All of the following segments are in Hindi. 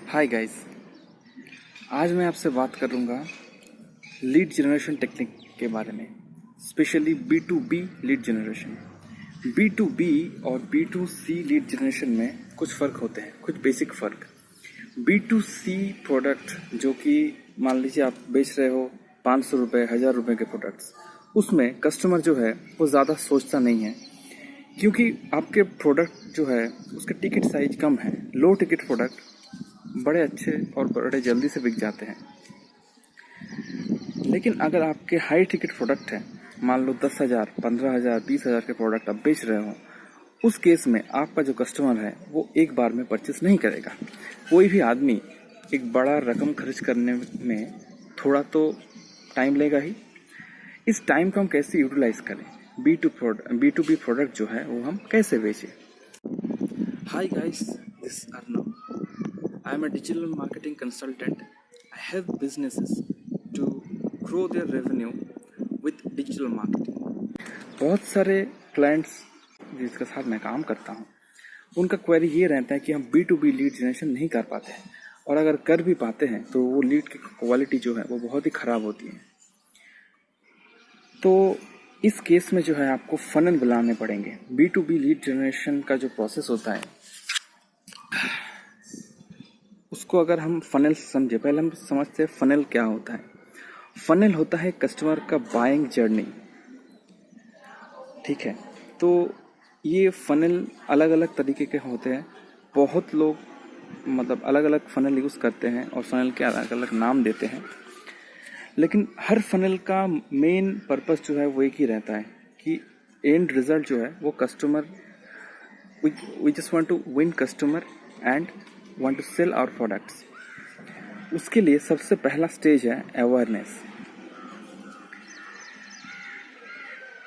हाय गाइस, आज मैं आपसे बात करूंगा लीड जनरेशन टेक्निक के बारे में, specially B2B lead generation. B2B और B2C लीड जनरेशन में कुछ फ़र्क होते हैं, कुछ बेसिक फ़र्क। B2C प्रोडक्ट जो कि मान लीजिए आप बेच रहे हो 500 रुपये 1000 रुपये के प्रोडक्ट्स, उसमें कस्टमर जो है वो ज़्यादा सोचता नहीं है, क्योंकि आपके प्रोडक्ट जो है उसके टिकट साइज कम है। लो टिकट प्रोडक्ट बड़े अच्छे और बड़े जल्दी से बिक जाते हैं। लेकिन अगर आपके हाई टिकट प्रोडक्ट है, मान लो 10,000 15,000 20,000 के प्रोडक्ट आप बेच रहे हो, उस केस में आपका जो कस्टमर है वो एक बार में परचेस नहीं करेगा। कोई भी आदमी एक बड़ा रकम खर्च करने में थोड़ा तो टाइम लेगा ही। इस टाइम को हम कैसे यूटिलाइज करें, B2B प्रोडक्ट जो है वो हम कैसे बेचें। Hi guys, this Arnav. I am a digital marketing consultant. I help businesses to grow their revenue with digital marketing. बहुत सारे क्लाइंट्स जिसके साथ मैं काम करता हूँ, उनका क्वेरी ये रहता है कि हम B2B लीड जनरेशन नहीं कर पाते हैं, और अगर कर भी पाते हैं तो वो लीड की क्वालिटी जो है वो बहुत ही ख़राब होती है। तो इस केस में जो है आपको फनल बनाने पड़ेंगे। B2B लीड जनरेशन का जो प्रोसेस होता है उसको अगर हम फनल समझे, पहले हम समझते हैं फनल क्या होता है। फनल होता है कस्टमर का बाइंग जर्नी, ठीक है। तो ये फनल अलग अलग तरीके के होते हैं। बहुत लोग मतलब अलग अलग फनल यूज़ करते हैं और फनल के अलग अलग नाम देते हैं, लेकिन हर फनल का मेन पर्पस जो है वो एक ही रहता है कि एंड रिजल्ट जो है वो customer, we just want to win customer and want to sell our products। उसके लिए सबसे पहला स्टेज है अवेयरनेस।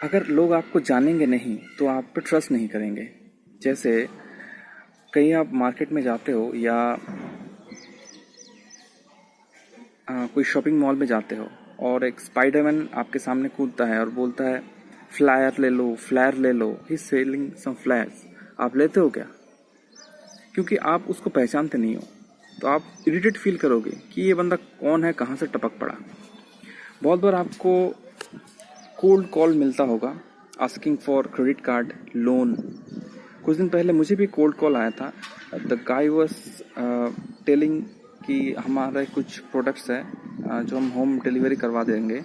अगर लोग आपको जानेंगे नहीं तो आप पे ट्रस्ट नहीं करेंगे। जैसे कहीं आप मार्केट में जाते हो या कोई शॉपिंग मॉल में जाते हो और एक स्पाइडरमैन आपके सामने कूदता है और बोलता है फ्लायर ले लो, फ्लायर ले लो, ही सेलिंग सम फ्लायर्स। आप लेते हो क्या? क्योंकि आप उसको पहचानते नहीं हो, तो आप इरिटेट फील करोगे कि ये बंदा कौन है, कहाँ से टपक पड़ा। बहुत बार आपको कोल्ड कॉल मिलता होगा asking for credit card, loan. कुछ दिन पहले मुझे भी कोल्ड कॉल आया था। द गाय वाज टेलिंग कि हमारे कुछ प्रोडक्ट्स हैं जो हम होम डिलीवरी करवा देंगे,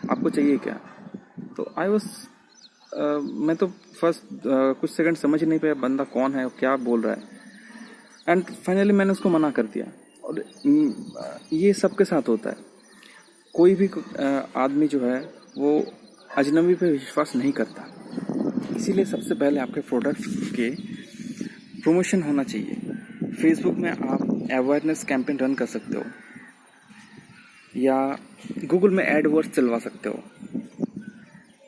आपको चाहिए क्या? तो मैं तो फर्स्ट कुछ सेकंड समझ नहीं पाया बंदा कौन है और क्या बोल रहा है, एंड फाइनली मैंने उसको मना कर दिया। और ये सबके साथ होता है। कोई भी आदमी जो है वो अजनबी पे विश्वास नहीं करता। इसीलिए सबसे पहले आपके प्रोडक्ट के प्रमोशन होना चाहिए। फेसबुक में आप अवेयरनेस कैंपेन रन कर सकते हो या गूगल में एडवर्ड्स चलवा सकते हो।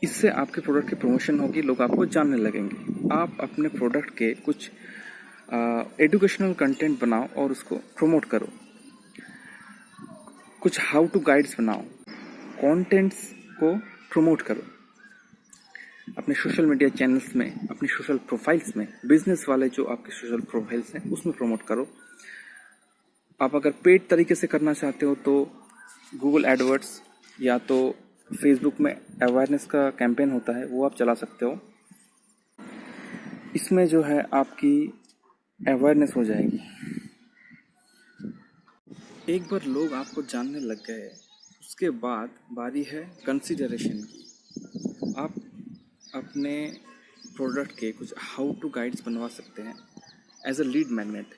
इससे आपके प्रोडक्ट की प्रमोशन होगी, लोग आपको जानने लगेंगे। आप अपने प्रोडक्ट के कुछ एजुकेशनल कंटेंट बनाओ और उसको प्रमोट करो। कुछ हाउ टू गाइड्स बनाओ, कंटेंट्स को प्रमोट करो अपने सोशल मीडिया चैनल्स में, अपने सोशल प्रोफाइल्स में। बिजनेस वाले जो आपके सोशल प्रोफाइल्स हैं उसमें प्रमोट करो। आप अगर पेड तरीके से करना चाहते हो तो गूगल एडवर्ड्स या तो फेसबुक में अवेयरनेस का कैंपेन होता है वो आप चला सकते हो। इसमें जो है आपकी अवेयरनेस हो जाएगी। एक बार लोग आपको जानने लग गए, उसके बाद बारी है कंसीडरेशन की। आप अपने प्रोडक्ट के कुछ हाउ टू गाइड्स बनवा सकते हैं as a lead magnet.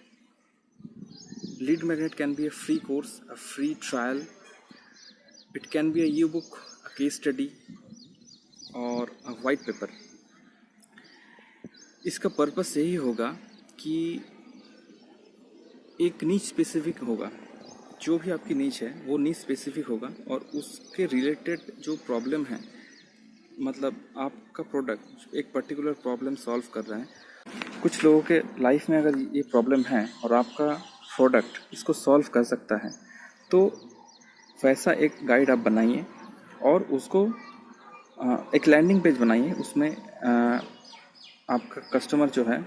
Lead magnet can be a free course, a free trial, it can be a ebook, a case study और अ वाइट पेपर। इसका पर्पस यही होगा कि एक नीच स्पेसिफिक होगा। जो भी आपकी नीच है वो नीच स्पेसिफिक होगा और उसके रिलेटेड जो प्रॉब्लम है, मतलब आपका प्रोडक्ट एक पर्टिकुलर प्रॉब्लम सॉल्व कर रहा है। कुछ लोगों के लाइफ में अगर ये प्रॉब्लम है और आपका प्रोडक्ट इसको सॉल्व कर सकता है, तो वैसा एक गाइड आप बनाइए और उसको एक लैंडिंग पेज बनाइए। उसमें आपका कस्टमर जो है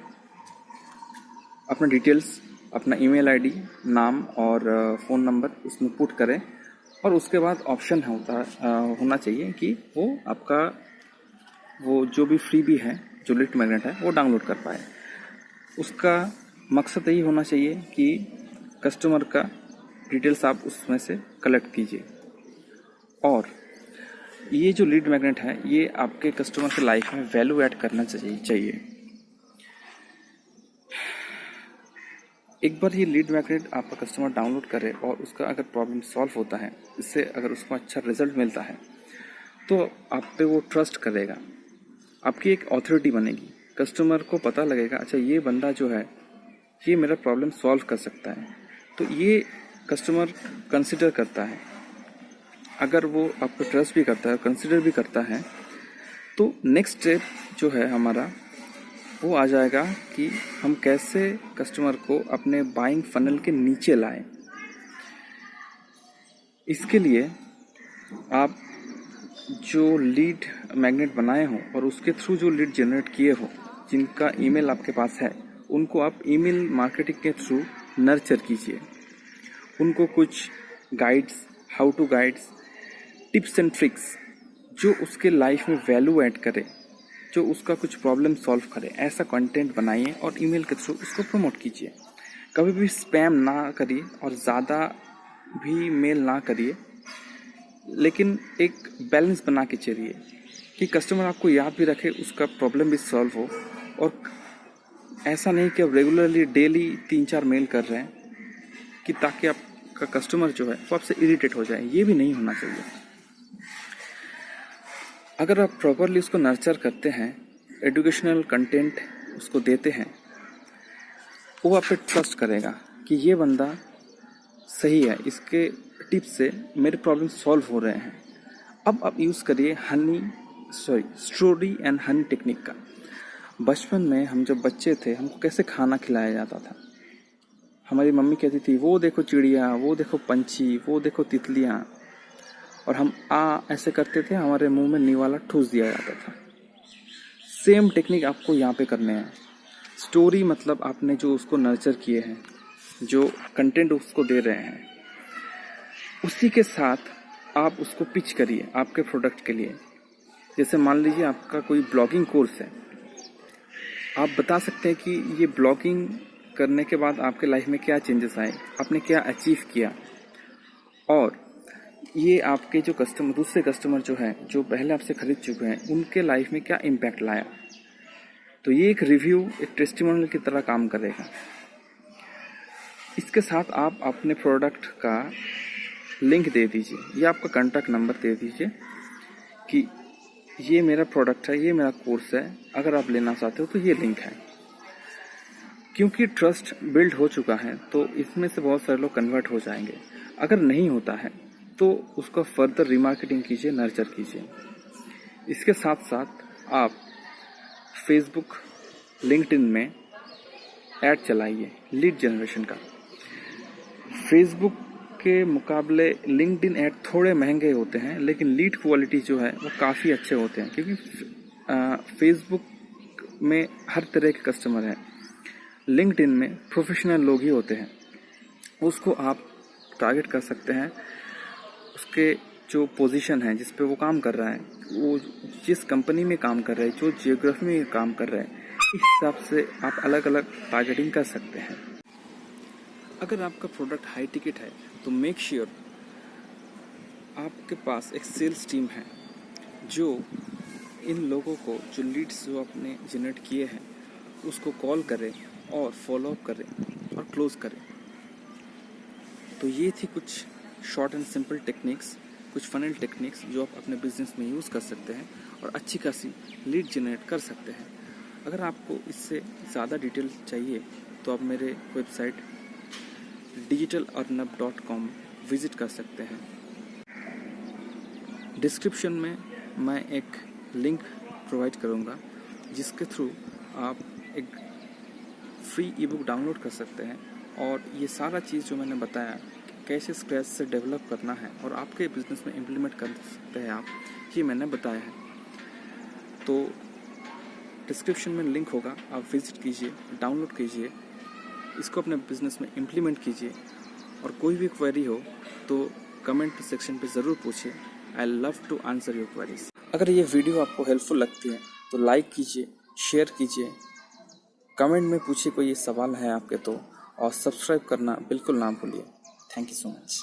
अपना डिटेल्स अपना ईमेल आईडी, नाम और फ़ोन नंबर उसमें पुट करें और उसके बाद ऑप्शन होना चाहिए कि वो आपका वो जो भी फ्रीबी है, जो लीड मैग्नेट है, वो डाउनलोड कर पाए। उसका मकसद यही होना चाहिए कि कस्टमर का डिटेल्स आप उसमें से कलेक्ट कीजिए और ये जो लीड मैग्नेट है ये आपके कस्टमर के लाइफ में वैल्यू ऐड करना चाहिए। एक बार ये लीड मैग्नेट आपका कस्टमर डाउनलोड करे और उसका अगर प्रॉब्लम सॉल्व होता है, इससे अगर उसको अच्छा रिजल्ट मिलता है, तो आप पे वो ट्रस्ट करेगा, आपकी एक ऑथोरिटी बनेगी। कस्टमर को पता लगेगा अच्छा ये बंदा जो है ये मेरा प्रॉब्लम सॉल्व कर सकता है, तो ये कस्टमर कंसिडर करता है। अगर वो आप पे ट्रस्ट भी करता है, कंसिडर भी करता है, तो नेक्स्ट स्टेप जो है हमारा वो आ जाएगा कि हम कैसे कस्टमर को अपने बाइंग फनल के नीचे लाएं। इसके लिए आप जो लीड मैग्नेट बनाए हो और उसके थ्रू जो लीड जनरेट किए हो, जिनका ईमेल आपके पास है, उनको आप ईमेल मार्केटिंग के थ्रू नर्चर कीजिए। उनको कुछ guides, how to guides, tips and tricks जो उसके लाइफ में वैल्यू ऐड करे, जो उसका कुछ प्रॉब्लम सॉल्व करे, ऐसा कंटेंट बनाइए और ईमेल के थ्रू उसको प्रमोट कीजिए। कभी भी स्पैम ना करिए और ज़्यादा भी मेल ना करिए, लेकिन एक बैलेंस बना के चलिए कि कस्टमर आपको याद भी रखे, उसका प्रॉब्लम भी सॉल्व हो। और ऐसा नहीं कि आप रेगुलरली डेली 3-4 मेल कर रहे हैं कि ताकि आपका कस्टमर जो है वो आपसे इरिटेट हो जाए, ये भी नहीं होना चाहिए। अगर आप प्रॉपरली उसको नर्चर करते हैं, एजुकेशनल कंटेंट उसको देते हैं, वो आप पे ट्रस्ट करेगा कि ये बंदा सही है, इसके टिप्स से मेरे प्रॉब्लम सॉल्व हो रहे हैं। अब आप यूज़ करिए स्टोरी एंड हनी टेक्निक का। बचपन में हम जब बच्चे थे, हमको कैसे खाना खिलाया जाता था। हमारी मम्मी कहती थी वो देखो चिड़िया, वो देखो पंछी, वो देखो तितलियाँ, और हम ऐसे करते थे, हमारे मुंह में निवाला ठूस दिया जाता था। सेम टेक्निक आपको यहाँ पे करने हैं। स्टोरी मतलब आपने जो उसको नर्चर किए हैं, जो कंटेंट उसको दे रहे हैं, उसी के साथ आप उसको पिच करिए आपके प्रोडक्ट के लिए। जैसे मान लीजिए आपका कोई ब्लॉगिंग कोर्स है, आप बता सकते हैं कि ये ब्लॉगिंग करने के बाद आपके लाइफ में क्या चेंजेस आए, आपने क्या अचीव किया, और ये आपके जो दूसरे कस्टमर जो हैं, जो पहले आपसे खरीद चुके हैं, उनके लाइफ में क्या इम्पैक्ट लाया। तो ये एक रिव्यू, एक टेस्टिमोनियल की तरह काम करेगा। इसके साथ आप अपने प्रोडक्ट का लिंक दे दीजिए या आपका कॉन्टैक्ट नंबर दे दीजिए कि ये मेरा प्रोडक्ट है, ये मेरा कोर्स है, अगर आप लेना चाहते हो तो ये लिंक है। क्योंकि ट्रस्ट बिल्ड हो चुका है तो इसमें से बहुत सारे लोग कन्वर्ट हो जाएंगे। अगर नहीं होता है तो उसका फर्दर रिमार्केटिंग कीजिए, नर्चर कीजिए। इसके साथ साथ आप फेसबुक, लिंक्डइन में ऐड चलाइए लीड जनरेशन का। फेसबुक के मुकाबले लिंक्डइन ऐड थोड़े महंगे होते हैं, लेकिन लीड क्वालिटी जो है वो काफ़ी अच्छे होते हैं, क्योंकि फेसबुक में हर तरह के कस्टमर हैं, लिंक्डइन में प्रोफेशनल लोग ही होते हैं। उसको आप टारगेट कर सकते हैं, उसके जो पोजीशन है जिस पे वो काम कर रहा है, वो जिस कंपनी में काम कर रहा है, जो जियोग्राफी में काम कर रहा है, इस हिसाब से आप अलग अलग टारगेटिंग कर सकते हैं। अगर आपका प्रोडक्ट हाई टिकट है तो मेक श्योर आपके पास एक सेल्स टीम है जो इन लोगों को, जो लीड्स जो आपने जनरेट किए हैं, उसको कॉल करे और फॉलोअप करे और क्लोज करे। तो ये थी कुछ शॉर्ट एंड सिंपल टेक्निक्स, कुछ फनल टेक्निक्स जो आप अपने बिजनेस में यूज़ कर सकते हैं और अच्छी खासी लीड जनरेट कर सकते हैं। अगर आपको इससे ज़्यादा डिटेल चाहिए तो आप मेरे वेबसाइट digitalarnab.com विज़िट कर सकते हैं। डिस्क्रिप्शन में मैं एक लिंक प्रोवाइड करूँगा जिसके थ्रू आप एक फ्री ई बुक डाउनलोड कर सकते हैं और ये सारा चीज़ जो मैंने बताया कैसे स्क्रैच से डेवलप करना है और आपके बिजनेस में इम्प्लीमेंट कर सकते हैं आप, ये मैंने बताया है। तो डिस्क्रिप्शन में लिंक होगा, आप विजिट कीजिए, डाउनलोड कीजिए इसको अपने बिजनेस में इम्प्लीमेंट कीजिए। और कोई भी क्वेरी हो तो कमेंट सेक्शन पे ज़रूर पूछिए। I love to answer your queries. अगर ये वीडियो आपको हेल्पफुल लगती है तो लाइक कीजिए, शेयर कीजिए, कमेंट में पूछिए कोई सवाल है आपके तो, और सब्सक्राइब करना बिल्कुल ना भूलिए। Thank you so much.